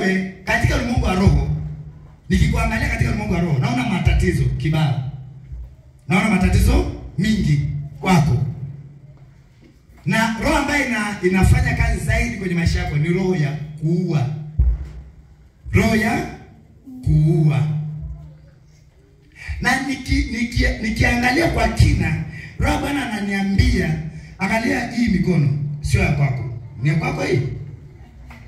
wewe katika ulimwengu wa roho, nikikuangalia katika ulimwengu wa roho, naona matatizo kibao. Naona matatizo mingi kwako. Na roho ambayo inafanya kazi zaidi kwenye maisha yako ni roho ya kuua. Roho ya kuua. Na nikiangalia kwa kina, roho Bwana ananiambia, angalia hii mikono, sio ya kwako. Ni ya kwako hii?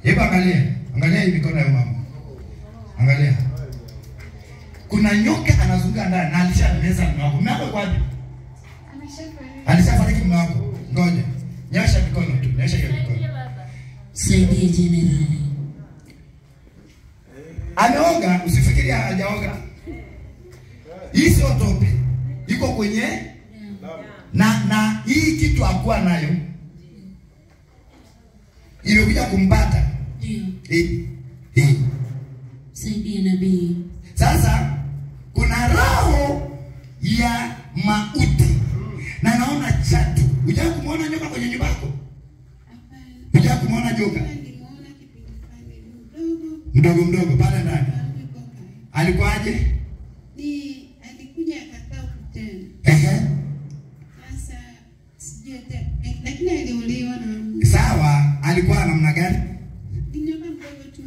Hebu angalia hii mikono ya mama. Angalia. Kuna nyoka anazunguka ndani na alishameza mume wako. Mume wako kwa wapi? Alishafariki mume wako. Ngoja. Nyosha mikono tu. Nyosha mikono. Saidie jenerali. Ameoga, usifikiri hajaoga. Hii sio tope. Iko kwenye na hii kitu hakuwa nayo. Ilikuja kumpata. Ndio. Saidie nabii. Sasa kuna roho ya mauti. Na naona chatu. Unataka kumuona nyoka kwenye nyumba yako? Unataka kumuona joka? Mdogo pale ndani. Alikuwaje? Alikuja akakaa ukutani. Sasa sijui lakini aliuliwa na. Sawa, alikuwa namna gani? Nyoka mdogo tu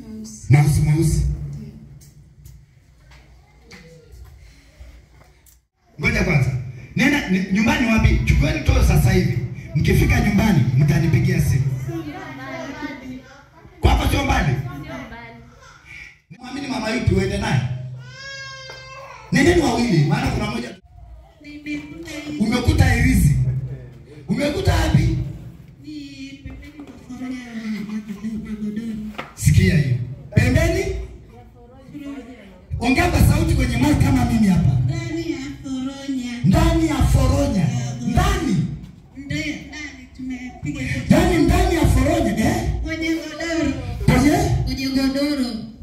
Mweusi. Ngoja kwanza. Nenda nyumbani wapi? Chukueni toa sasa hivi. Mkifika nyumbani mtanipigia simu. Kwako sio mbali? Muamini mama yupi uende naye? Nendeni wawili, maana kuna moja. Umekuta irizi. Umekuta wapi? Ni pembeni kwa foronya ya godoro. Sikia hiyo. Pembeni? Ongea kwa sauti kwenye mic kama mimi hapa. Ndani ya foronya. Ndani tumepiga ndani ya foronya kwenye godoro.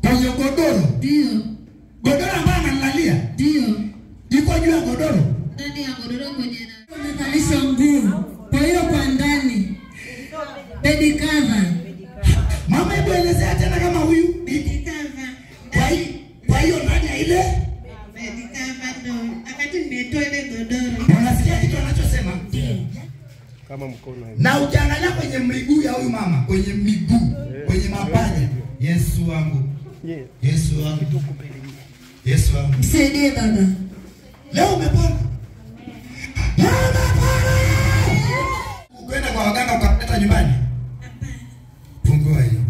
Kwenye godoro. Ndio. Godoro ambayo analalia. Ndio. Iko juu ya godoro. Ndani ya godoro kwenye Unakalisha nguo. Kwa hiyo kwa ndani. Bed cover. Mama, hebu elezea tena kama huyu bed cover. Kwa hiyo ndani ya ile bed cover ndo akati nimetoa ile godoro. Unasikia kitu anachosema? Kama mkono hivi. Na ukiangalia kwenye miguu ya huyu mama, kwenye miguu, kwenye mapaja. Yesu wangu. Yesu wangu. Yesu wangu. Saidie baba. Leo umepona. Ukwenda kwa waganga ukamleta nyumbani? Hapana. Fungua hiyo.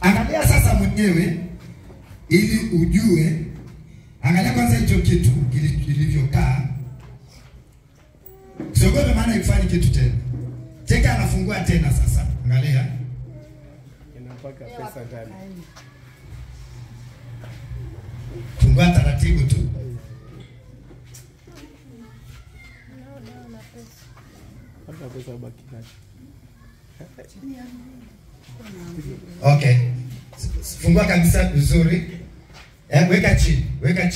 Angalia sasa mwenyewe ili ujue. Angalia kwanza hicho kitu kilivyokaa. Usiogope maana ifanye kitu tena. Cheka anafungua tena sasa. Angalia. Inapaka pesa ndani. Fungua taratibu tu. Hata pesa baki nacho. Okay. Fungua kabisa vizuri. Weka chini. Weka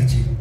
chini.